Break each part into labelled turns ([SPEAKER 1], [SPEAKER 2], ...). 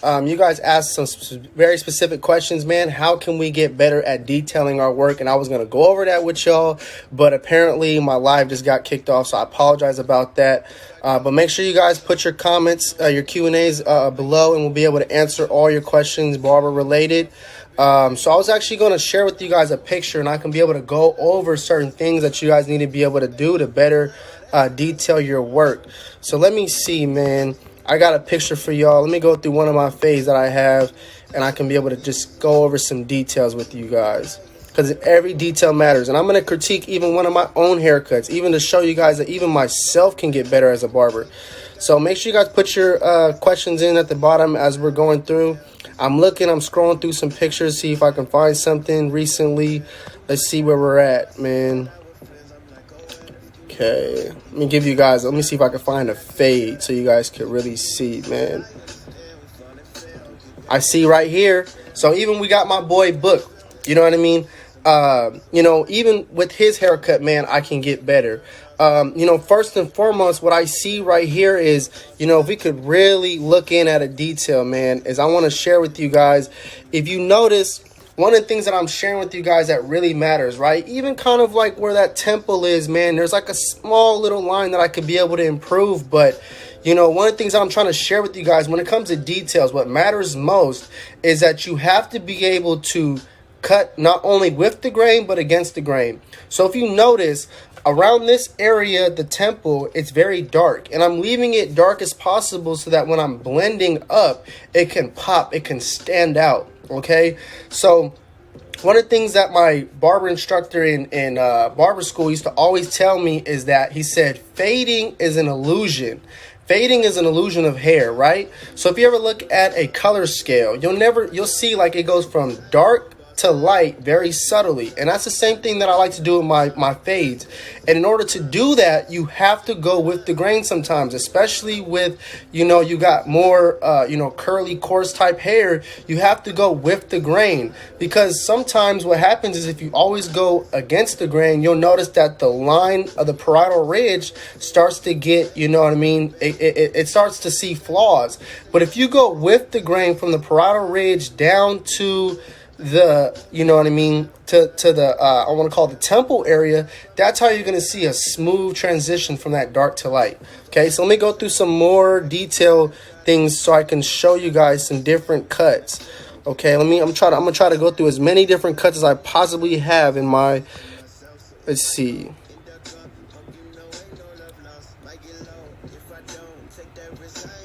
[SPEAKER 1] You guys asked some very specific questions, man. How can we get better at detailing our work? And I was going to go over that with y'all, but apparently my live just got kicked off, so I apologize about that. But make sure you guys put your comments, your Q&As below, and we'll be able to answer all your questions barber related. So I was actually going to share with you guys a picture, and I can be able to go over certain things that you guys need to be able to do to better detail your work. So let me see, man. I got a picture for y'all. Let me go through one of my fades that I have, and I can be able to just go over some details with you guys, because every detail matters. And I'm going to critique even one of my own haircuts, even to show you guys that even myself can get better as a barber. So make sure you guys put your questions in at the bottom as we're going through. I'm scrolling through some pictures, see if I can find something recently. Let's see where we're at, man. Okay, let me see if I can find a fade so you guys can really see, man. I see right here. So even we got my boy Book, you know what I mean? Even with his haircut, man, I can get better. First and foremost, what I see right here is, if we could really look in at a detail, man, is I want to share with you guys. If you notice, one of the things that I'm sharing with you guys that really matters, right? Even kind of like where that temple is, man, there's like a small little line that I could be able to improve. But, one of the things that I'm trying to share with you guys when it comes to details, what matters most is that you have to be able to cut not only with the grain, but against the grain. So if you notice, around this area, the temple, it's very dark, and I'm leaving it dark as possible so that when I'm blending up, it can pop, it can stand out. Okay, so one of the things that my barber instructor in barber school used to always tell me is that he said fading is an illusion. Fading is an illusion of hair, right? So if you ever look at a color scale, you'll see like it goes from dark to light very subtly, and that's the same thing that I like to do with my fades. And in order to do that, you have to go with the grain sometimes, especially with you got more curly coarse type hair. You have to go with the grain, because sometimes what happens is if you always go against the grain, you'll notice that the line of the parietal ridge starts to get, it starts to see flaws. But if you go with the grain from the parietal ridge down to the to the I want to call it the temple area, that's how you're going to see a smooth transition from that dark to light. Okay, so let me go through some more detailed things so I can show you guys some different cuts. Okay, I'm gonna try to go through as many different cuts as I possibly have in my, let's see.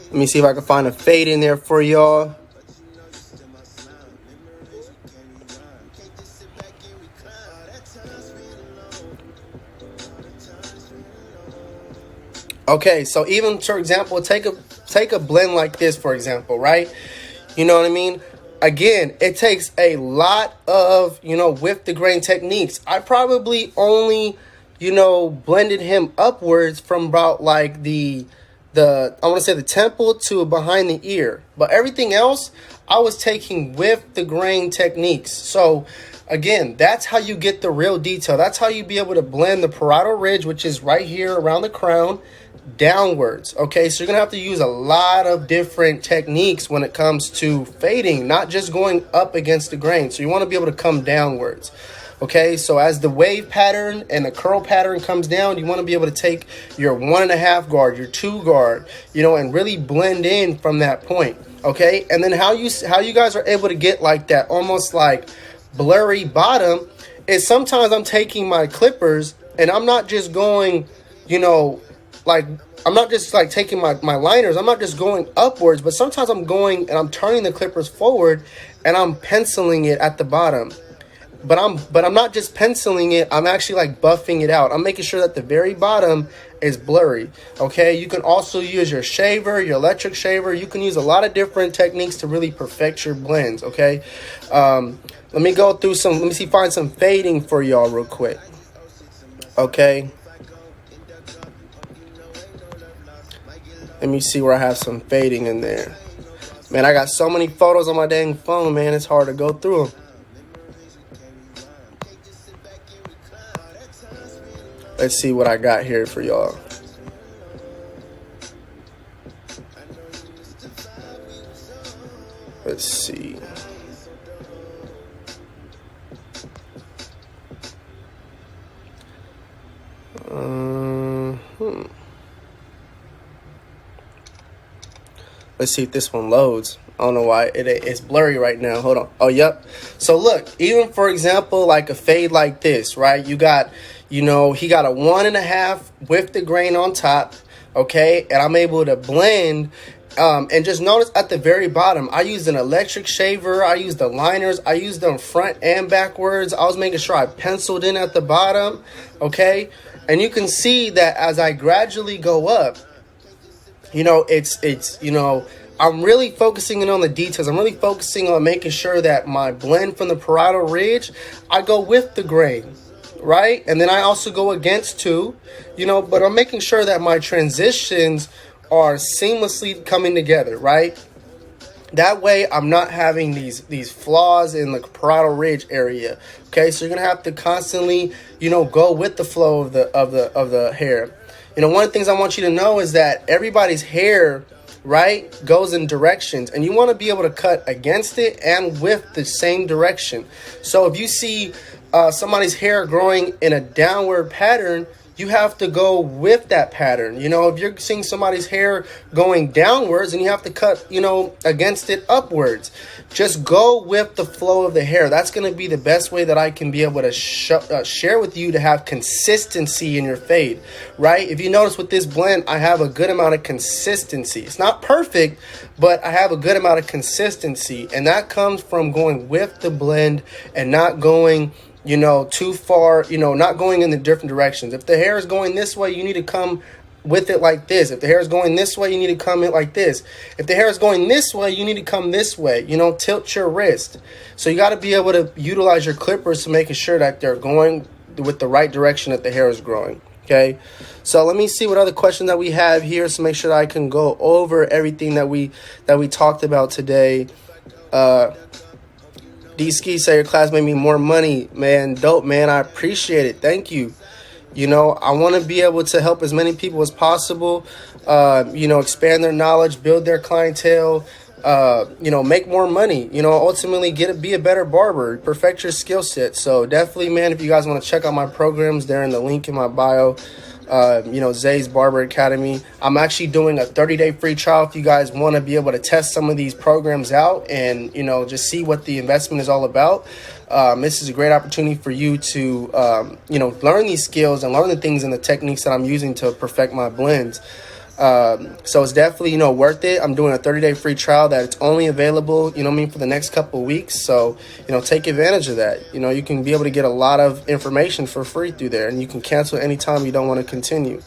[SPEAKER 1] Let me see if I can find a fade in there for y'all. Okay, so even, for example, take a blend like this, for example, right? You know what I mean? Again, it takes a lot of, with the grain techniques. I probably only, blended him upwards from about like I want to say the temple to behind the ear. But everything else, I was taking with the grain techniques. So again, that's how you get the real detail. That's how you be able to blend the parietal ridge, which is right here around the crown, downwards. Okay, so you're gonna have to use a lot of different techniques when it comes to fading, not just going up against the grain. So you want to be able to come downwards. Okay, so as the wave pattern and the curl pattern comes down, you want to be able to take your 1.5 guard, your 2 guard, and really blend in from that point. Okay, and then how you guys are able to get like that almost like blurry bottom is sometimes I'm taking my clippers and I'm not just going, I'm not just like taking my liners. I'm not just going upwards, but sometimes I'm going and I'm turning the clippers forward and I'm penciling it at the bottom. But I'm not just penciling it. I'm actually like buffing it out. I'm making sure that the very bottom is blurry. Okay, you can also use your shaver, your electric shaver. You can use a lot of different techniques to really perfect your blends. Okay, let me go through some. Let me find some fading for y'all real quick. Okay. Let me see where I have some fading in there. Man, I got so many photos on my dang phone, man. It's hard to go through them. Let's see what I got here for y'all. Let's see. Let's see if this one loads. I don't know why it's blurry right now. Hold on. Oh, yep. So look, even for example, like a fade like this, right? You got, he got a 1.5 with the grain on top, okay? And I'm able to blend. And just notice at the very bottom, I used an electric shaver. I used the liners. I used them front and backwards. I was making sure I penciled in at the bottom, okay? And you can see that as I gradually go up, I'm really focusing in on the details. I'm really focusing on making sure that my blend from the parietal ridge, I go with the grain, right? And then I also go against too, but I'm making sure that my transitions are seamlessly coming together, right? That way I'm not having these flaws in the parietal ridge area. Okay, so you're gonna have to constantly, go with the flow of the hair. One of the things I want you to know is that everybody's hair, right, goes in directions, and you want to be able to cut against it and with the same direction. So if you see somebody's hair growing in a downward pattern, you have to go with that pattern. If you're seeing somebody's hair going downwards and you have to cut, against it upwards, just go with the flow of the hair. That's going to be the best way that I can be able to share with you to have consistency in your fade, right? If you notice with this blend, I have a good amount of consistency. It's not perfect, but I have a good amount of consistency. And that comes from going with the blend and not going too far, not going in the different directions. If the hair is going this way, you need to come with it like this. If the hair is going this way, you need to come in like this. If the hair is going this way, you need to come this way. Tilt your wrist. So you got to be able to utilize your clippers to making sure that they're going with the right direction that the hair is growing. Okay, so let me see what other questions that we have here, so make sure that I can go over everything that we talked about today. D-Ski say your class made me more money. Man, dope, man. I appreciate it. Thank you. I want to be able to help as many people as possible, expand their knowledge, build their clientele, make more money, ultimately be a better barber, perfect your skill set. So definitely, man, if you guys want to check out my programs, they're in the link in my bio. Zay's Barber Academy. I'm actually doing a 30-day free trial if you guys want to be able to test some of these programs out and, just see what the investment is all about. This is a great opportunity for you to, learn these skills and learn the things and the techniques that I'm using to perfect my blends. So it's definitely, worth it. I'm doing a 30-day free trial that it's only available, for the next couple of weeks. So, take advantage of that. You can be able to get a lot of information for free through there, and you can cancel anytime you don't want to continue.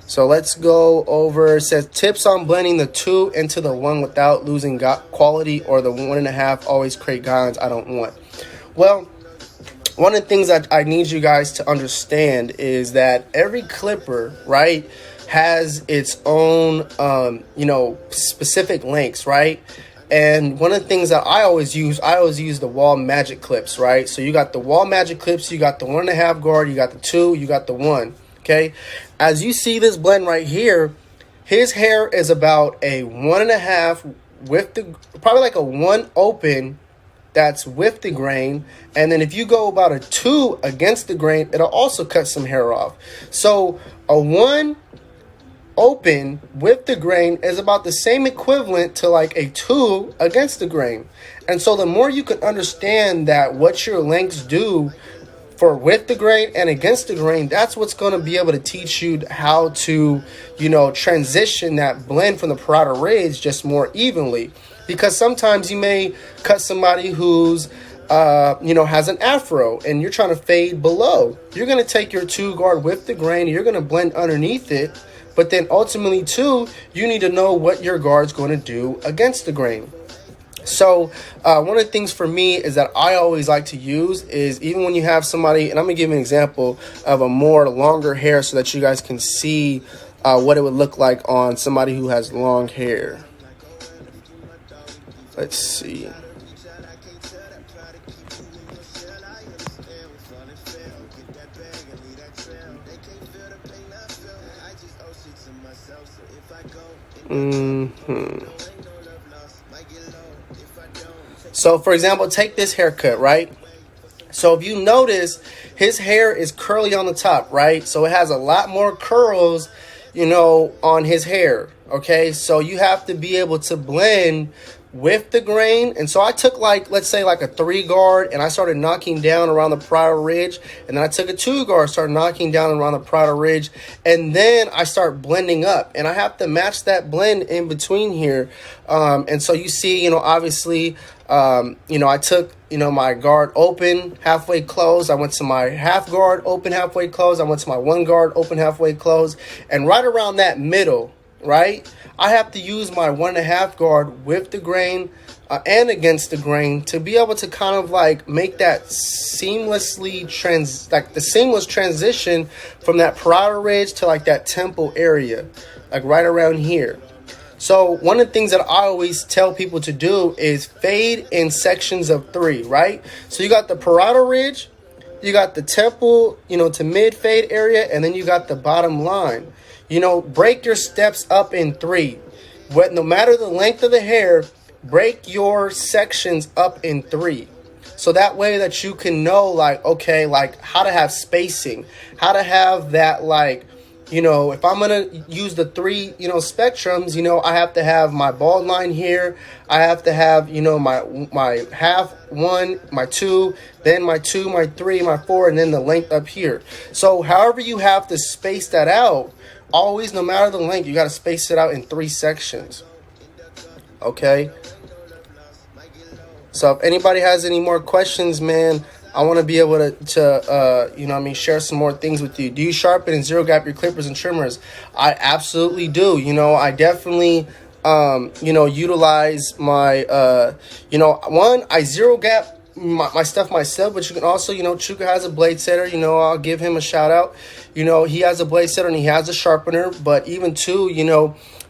[SPEAKER 1] So let's go over, it says tips on blending the 2 into the 1 without losing quality, or the 1.5 always create guidelines I don't want. Well, one of the things that I need you guys to understand is that every clipper, right, has its own, specific lengths, right? And one of the things that I always use the wall magic clips, right? So you got the wall magic clips, you got the 1.5 guard, you got the 2, you got the 1, okay? As you see this blend right here, his hair is about a 1.5 with probably like a 1 open that's with the grain. And then if you go about a 2 against the grain, it'll also cut some hair off. So a 1 open with the grain is about the same equivalent to like a 2 against the grain. And so the more you can understand that what your lengths do for with the grain and against the grain, that's what's going to be able to teach you how to, transition that blend from the parietal ridge just more evenly. Because sometimes you may cut somebody who's has an afro and you're trying to fade below. You're going to take your 2 guard with the grain, you're going to blend underneath it. But then ultimately, too, you need to know what your guard's going to do against the grain. So one of the things for me is that I always like to use is, even when you have somebody, and I'm going to give you an example of a more longer hair so that you guys can see what it would look like on somebody who has long hair. Let's see. So for example, take this haircut, right? So if you notice, his hair is curly on the top, right? So it has a lot more curls, on his hair. Okay, so you have to be able to blend with the grain. And so I took, like, let's say like a 3 guard, and I started knocking down around the parietal ridge, and then I took a 2 guard, started knocking down around the parietal ridge, and then I start blending up, and I have to match that blend in between here. And so you see, obviously, I took, my guard open, halfway closed. I went to my half guard, open, halfway closed. I went to my 1 guard, open, halfway closed. And right around that middle, right, I have to use my 1.5 guard with the grain and against the grain to be able to kind of like make that seamless transition from that parietal ridge to like that temple area, like right around here. So one of the things that I always tell people to do is fade in sections of 3, right? So you got the parietal ridge, you got the temple, to mid fade area, and then you got the bottom line. Break your steps up in 3. No matter the length of the hair, break your sections up in 3. So that way that you can know, like, okay, like how to have spacing, how to have that, like, if I'm going to use the 3, spectrums, I have to have my bald line here. I have to have, my half 1, my 2, then my 2, my 3, my 4, and then the length up here. So however you have to space that out, always, no matter the length, you got to space it out in 3 sections. Okay. So if anybody has any more questions, man, I want to be able to share some more things with you. Do you sharpen and zero gap your clippers and trimmers? I absolutely do. I definitely, utilize my, I zero gap my stuff myself, but you can also, Chuka has a blade setter, I'll give him a shout out. He has a blade setter and he has a sharpener, but even too,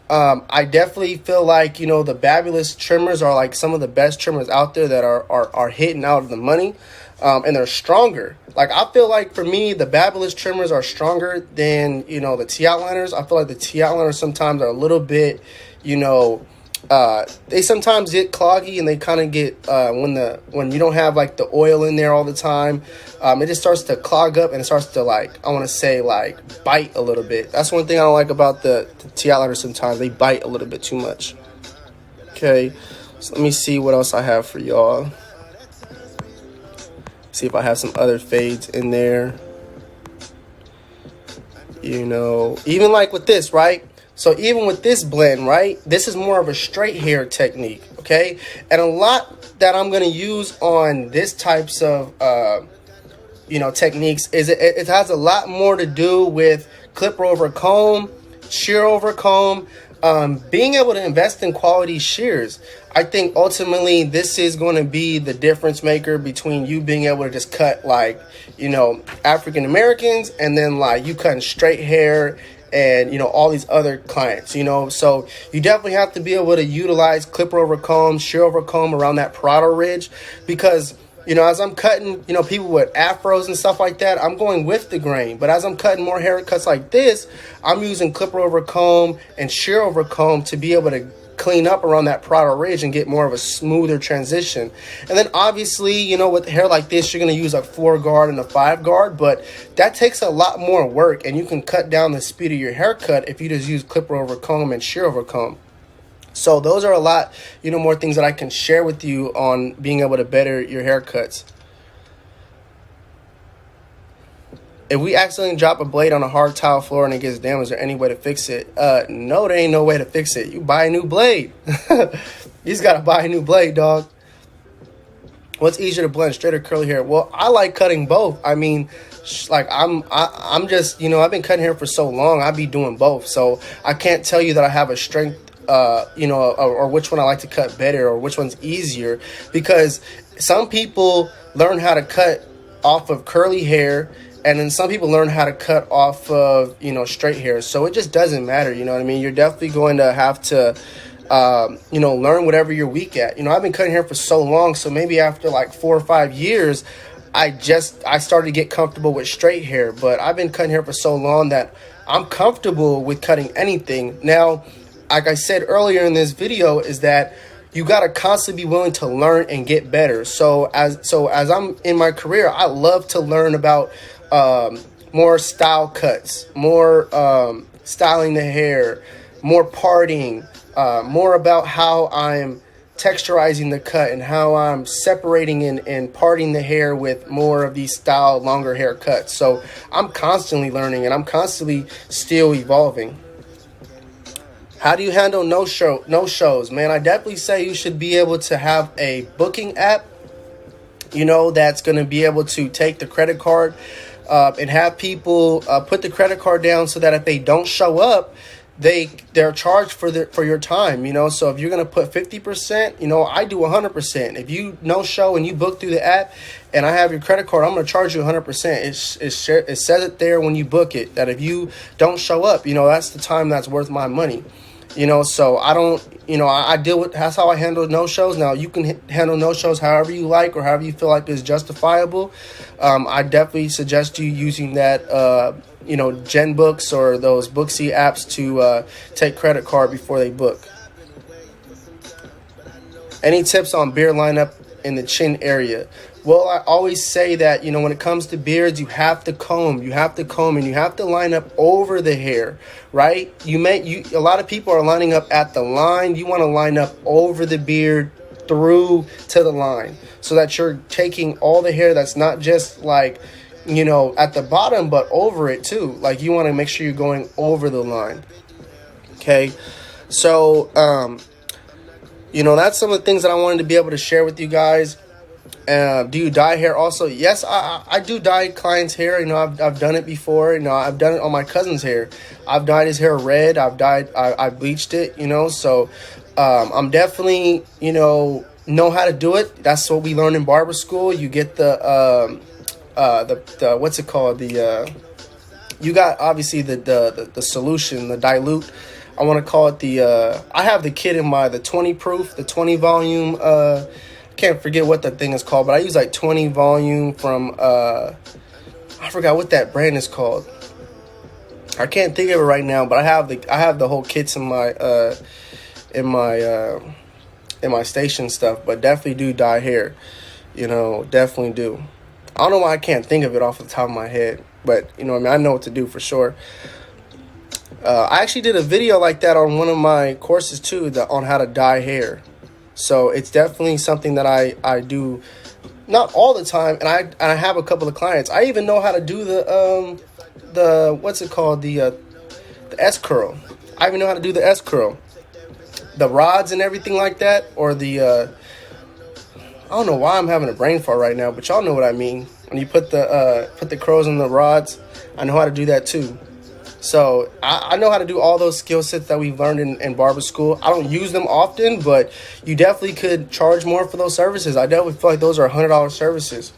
[SPEAKER 1] I definitely feel like, the Babulous trimmers are like some of the best trimmers out there that are hitting out of the money. And they're stronger. Like, I feel like for me, the Babulous trimmers are stronger than, the T-outliners. I feel like the T-outliners sometimes are a little bit, they sometimes get cloggy, and they kind of get, when you don't have like the oil in there all the time, it just starts to clog up and it starts to, like, I want to say, like, bite a little bit. That's one thing I don't like about the T-outliners sometimes. They bite a little bit too much. Okay, so let me see what else I have for y'all. See if I have some other fades in there. Even like with this, right? So even with this blend, right? This is more of a straight hair technique, okay? And a lot that I'm going to use on this types of, techniques is it has a lot more to do with clipper over comb, shear over comb, being able to invest in quality shears. I think ultimately this is going to be the difference maker between you being able to just cut, like, African Americans, and then like you cutting straight hair and, all these other clients, so you definitely have to be able to utilize clipper over comb, shear over comb around that parietal ridge, because as I'm cutting, people with afros and stuff like that, I'm going with the grain. But as I'm cutting more haircuts like this, I'm using clipper over comb and shear over comb to be able to clean up around that parietal ridge and get more of a smoother transition. And then obviously, with hair like this, you're going to use a 4 guard and a 5 guard, but that takes a lot more work, and you can cut down the speed of your haircut if you just use clipper over comb and shear over comb. So those are a lot, more things that I can share with you on being able to better your haircuts. If we accidentally drop a blade on a hard tile floor and it gets damaged, is there any way to fix it? No, there ain't no way to fix it. You buy a new blade. You just got to buy a new blade, dog. What's easier to blend, straight or curly hair? Well, I like cutting both. I mean, like I'm just, I've been cutting hair for so long. I be doing both. So I can't tell you that I have a strength, or which one I like to cut better or which one's easier, because some people learn how to cut off of curly hair, and then some people learn how to cut off of, straight hair. So it just doesn't matter. You know what I mean? You're definitely going to have to, learn whatever you're weak at. I've been cutting hair for so long. So maybe after like 4 or 5 years, I started to get comfortable with straight hair. But I've been cutting hair for so long that I'm comfortable with cutting anything. Now, like I said earlier in this video, is that, you got to constantly be willing to learn and get better. So as I'm in my career, I love to learn about more style cuts, more styling the hair, more parting, more about how I'm texturizing the cut and how I'm separating and parting the hair with more of these style longer haircuts. So I'm constantly learning and I'm constantly still evolving. How do you handle no shows? Man, I definitely say you should be able to have a booking app, that's going to be able to take the credit card and have people put the credit card down so that if they don't show up, they're charged for your time. So if you're gonna put 50%, I do 100%. If you no show and you book through the app and I have your credit card, I'm gonna charge you 100%. It says it there when you book it that if you don't show up, that's the time that's worth my money. So I don't, I deal with, that's how I handle no shows. Now you can handle no shows however you like or however you feel like is justifiable. I definitely suggest you using that, Gen Books or those Booksy apps to take credit card before they book. Any tips on beard lineup in the chin area? Well, I always say that, when it comes to beards, you have to comb, and you have to line up over the hair, right? A lot of people are lining up at the line. You want to line up over the beard through to the line so that you're taking all the hair that's not just like, at the bottom, but over it too. Like you want to make sure you're going over the line. Okay. So, that's some of the things that I wanted to be able to share with you guys. Do you dye hair also? Yes, I do dye clients' hair. I've done it before. I've done it on my cousin's hair. I've dyed his hair red. I bleached it, So I'm definitely, know how to do it. That's what we learn in barber school. You get the what's it called? You got obviously the solution, the dilute. I want to call it I have the kit in the 20 proof, the 20 volume, can't forget what the thing is called, but I use like 20 volume from I forgot what that brand is called. I can't think of it right now, but I have the whole kits in my station stuff. But definitely do dye hair, definitely do. I don't know why I can't think of it off the top of my head, but I know what to do for sure. I actually did a video like that on one of my courses too, on how to dye hair. So it's definitely something that I do, not all the time, and I have a couple of clients. I even know how to do the what's it called, the S curl. I even know how to do the S curl, the rods and everything like that, or the I don't know why I'm having a brain fart right now, but y'all know what I mean. When you put the curls in the rods, I know how to do that too. So I know how to do all those skill sets that we've learned in barber school. I don't use them often, but you definitely could charge more for those services. I definitely feel like those are $100 services.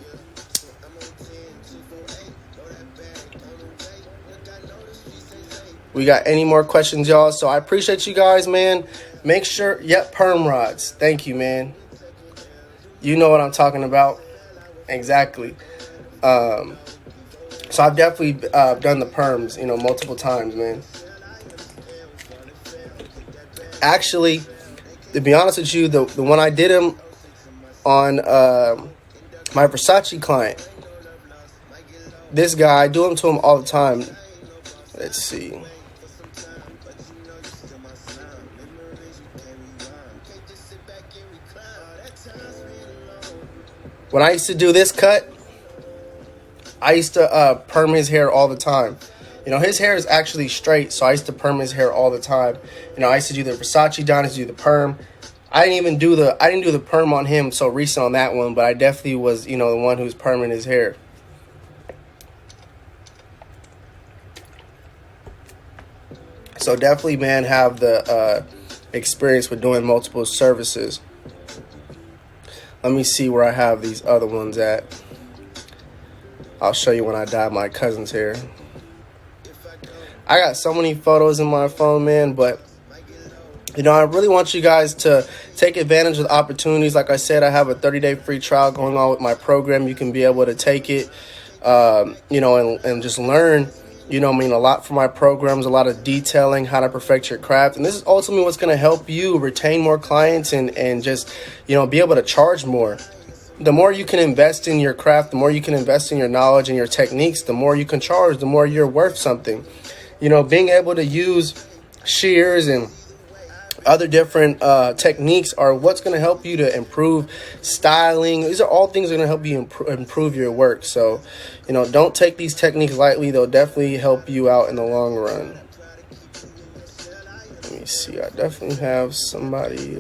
[SPEAKER 1] We got any more questions, y'all? So I appreciate you guys, man. Make sure, perm rods. Thank you, man. You know what I'm talking about. Exactly. So I've definitely done the perms, multiple times, man. Actually, to be honest with you, the one I did him on my Versace client, this guy, I do them to him all the time. Let's see. When I used to do this cut, I used to perm his hair all the time. His hair is actually straight, so I used to perm his hair all the time. I used to do the Versace down, I used to do the perm. I didn't do the perm on him so recent on that one, but I definitely was, the one who was perming his hair. So definitely, man, have the experience with doing multiple services. Let me see where I have these other ones at. I'll show you when I dye my cousin's hair. I got so many photos in my phone, man, but I really want you guys to take advantage of the opportunities. Like I said, I have a 30-day free trial going on with my program. You can be able to take it, and just learn you know, I mean, a lot for my programs, a lot of detailing, how to perfect your craft. And this is ultimately what's going to help you retain more clients and just, you know, be able to charge more. The more you can invest in your craft, the more you can invest in your knowledge and your techniques, the more you can charge, the more you're worth something. You know, being able to use shears and other different techniques are what's going to help you to improve styling. These are all things that are going to help you improve your work. So, you know, don't take these techniques lightly. They'll definitely help you out in the long run. Let me see. I definitely have somebody.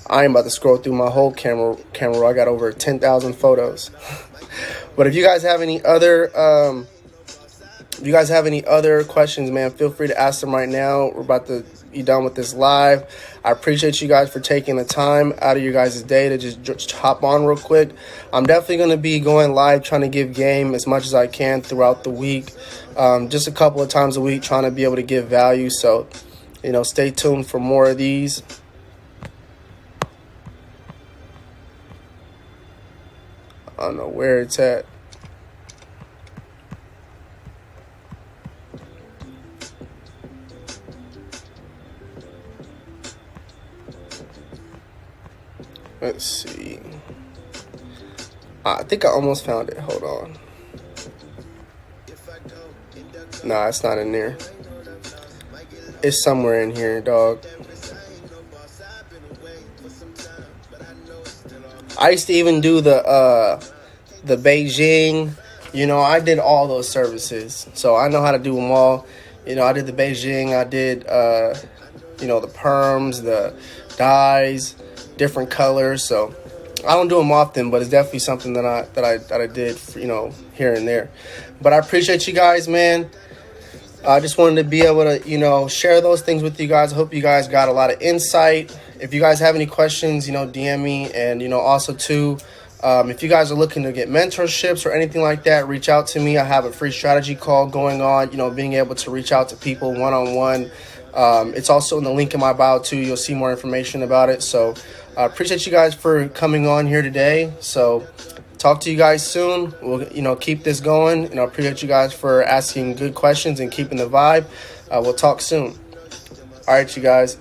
[SPEAKER 1] I am about to scroll through my whole camera. I got over 10,000 photos. But if you guys have any other questions, man, feel free to ask them right now. We're about to be done with this live. I appreciate you guys for taking the time out of your guys' day to just hop on real quick. I'm definitely going to be going live, trying to give game as much as I can throughout the week. Just a couple of times a week, trying to be able to give value. So, you know, stay tuned for more of these. I don't know where it's at. Let's see. I think I almost found it. Hold on. Nah, it's not in there. It's somewhere in here, dog. I used to even do the Beijing. You know, I did all those services, so I know how to do them all. You know, I did the Beijing. I did, you know, the perms, the dyes, different colors. So I don't do them often, but it's definitely something that I did, you know, here and there. But I appreciate you guys, man. I just wanted to be able to, you know, share those things with you guys. I hope you guys got a lot of insight. If you guys have any questions, you know, DM me. And, you know, also, too, if you guys are looking to get mentorships or anything like that, reach out to me. I have a free strategy call going on, you know, being able to reach out to people one-on-one. It's also in the link in my bio, too. You'll see more information about it. So I appreciate you guys for coming on here today. So talk to you guys soon. We'll, you know, keep this going. You know, appreciate you guys for asking good questions and keeping the vibe. We'll talk soon. All right, you guys.